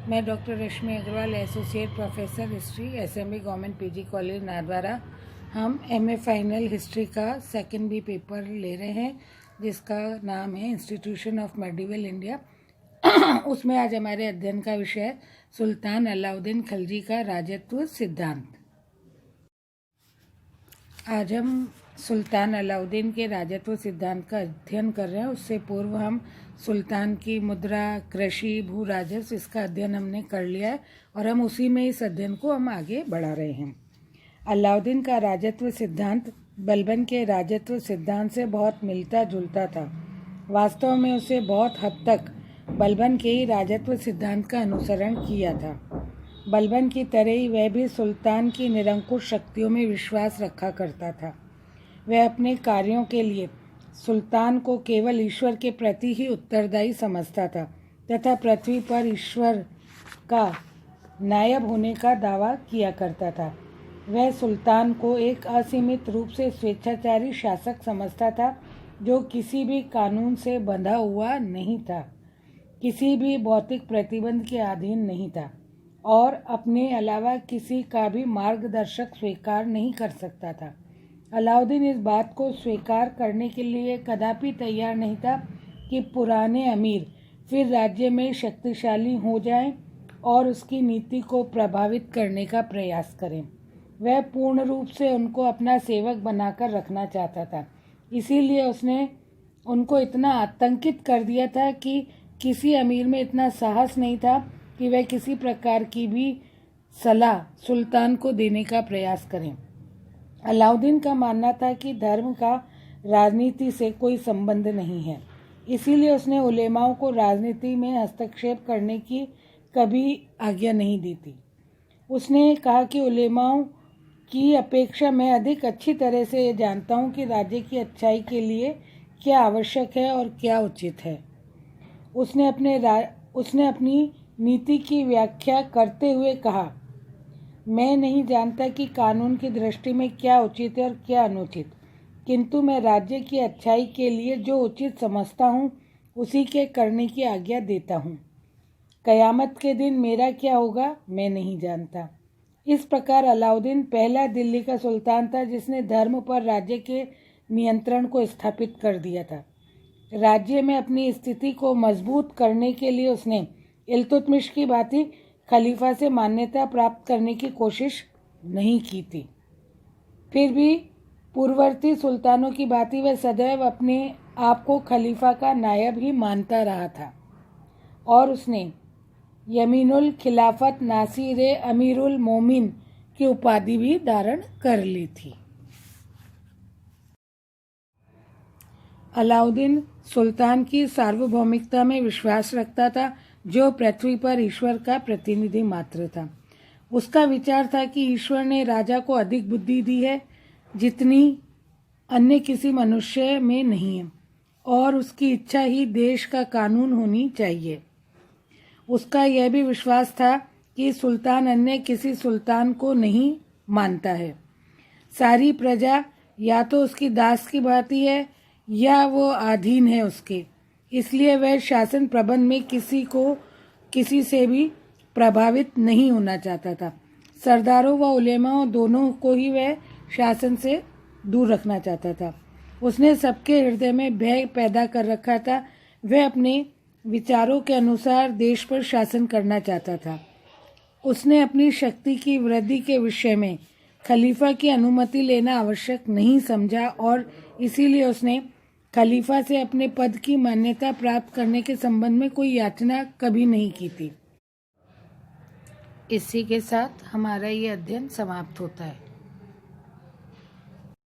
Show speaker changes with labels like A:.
A: मैं doctor Rashmi Agrawal, associate professor history, SMB government PG college Nadwara. हम MA final history का second B paper ले रहे हैं, जिसका नाम है इंस्टीट्यूशन ऑफ मेडिवल इंडिया। उसमें आज हमारे अध्ययन का विषय है सुल्तान अलाउद्दीन खिलजी का राजत्व सिद्धांत। आज हम सुल्तान अलाउद्दीन के राजत्व सिद्धांत का अध्ययन कर रहे हैं। उससे पूर्व हम सुल्तान की मुद्रा, कृषि, भू राजस्व, इसका अध्ययन हमने कर लिया है और हम उसी में इस अध्ययन को हम आगे बढ़ा रहे हैं। अलाउद्दीन का राजत्व सिद्धांत बलबन के राजत्व सिद्धांत से बहुत मिलता जुलता था। वास्तव में उसे बहुत हद तक बलबन के ही राजत्व सिद्धांत का अनुसरण किया था। बलबन की तरह ही वह भी सुल्तान की निरंकुश शक्तियों में विश्वास रखा करता था। वह अपने कार्यों के लिए सुल्तान को केवल ईश्वर के प्रति ही उत्तरदायी समझता था तथा पृथ्वी पर ईश्वर का नायब होने का दावा किया करता था। वह सुल्तान को एक असीमित रूप से स्वेच्छाचारी शासक समझता था, जो किसी भी कानून से बंधा हुआ नहीं था, किसी भी भौतिक प्रतिबंध के अधीन नहीं था और अपने अलावा किसी का भी मार्गदर्शक स्वीकार नहीं कर सकता था। अलाउद्दीन इस बात को स्वीकार करने के लिए कदापि तैयार नहीं था कि पुराने अमीर फिर राज्य में शक्तिशाली हो जाएं और उसकी नीति को प्रभावित करने का प्रयास करें। वह पूर्ण रूप से उनको अपना सेवक बनाकर रखना चाहता था। इसीलिए उसने उनको इतना आतंकित कर दिया था कि किसी अमीर में इतना साहस नहीं था कि वह किसी प्रकार की भी सलाह सुल्तान को देने का प्रयास करें। अलाउद्दीन का मानना था कि धर्म का राजनीति से कोई संबंध नहीं है, इसीलिए उसने उलेमाओं को राजनीति में हस्तक्षेप करने की कभी आज्ञा नहीं दी थी। उसने कहा कि उलेमाओं की अपेक्षा मैं अधिक अच्छी तरह से जानता हूँ कि राज्य की अच्छाई के लिए क्या आवश्यक है और क्या उचित है। उसने अपनी नीति की व्याख्या करते हुए कहा, मैं नहीं जानता कि कानून की दृष्टि में क्या उचित है और क्या अनुचित, किंतु मैं राज्य की अच्छाई के लिए जो उचित समझता हूँ उसी के करने की आज्ञा देता हूँ। कयामत के दिन मेरा क्या होगा मैं नहीं जानता। इस प्रकार अलाउद्दीन पहला दिल्ली का सुल्तान था जिसने धर्म पर राज्य के नियंत्रण को स्थापित कर दिया था। राज्य में अपनी स्थिति को मजबूत करने के लिए उसने इल्तुतमिश की भांति खलीफा से मान्यता प्राप्त करने की कोशिश नहीं की थी। फिर भी पूर्ववर्ती सुल्तानों की भांति वह सदैव अपने आप को खलीफा का नायब ही मानता रहा था और उसने यमीनुल खिलाफत नासिर अमीरुल मोमिन की उपाधि भी धारण कर ली थी। अलाउद्दीन सुल्तान की सार्वभौमिकता में विश्वास रखता था, जो पृथ्वी पर ईश्वर का प्रतिनिधि मात्र था। उसका विचार था कि ईश्वर ने राजा को अधिक बुद्धि दी है जितनी अन्य किसी मनुष्य में नहीं है और उसकी इच्छा ही देश का कानून होनी चाहिए। उसका यह भी विश्वास था कि सुल्तान अन्य किसी सुल्तान को नहीं मानता है। सारी प्रजा या तो उसकी दास की भांति है या वो अधीन है उसके, इसलिए वह शासन प्रबंध में किसी से भी प्रभावित नहीं होना चाहता था। सरदारों व उलेमाओं दोनों को ही वह शासन से दूर रखना चाहता था। उसने सबके हृदय में भय पैदा कर रखा था। वह अपने विचारों के अनुसार देश पर शासन करना चाहता था। उसने अपनी शक्ति की वृद्धि के विषय में खलीफा की अनुमति लेना आवश्यक नहीं समझा और इसीलिए उसने खलीफा से अपने पद की मान्यता प्राप्त करने के संबंध में कोई याचना कभी नहीं की थी। इसी के साथ हमारा ये अध्ययन समाप्त होता है।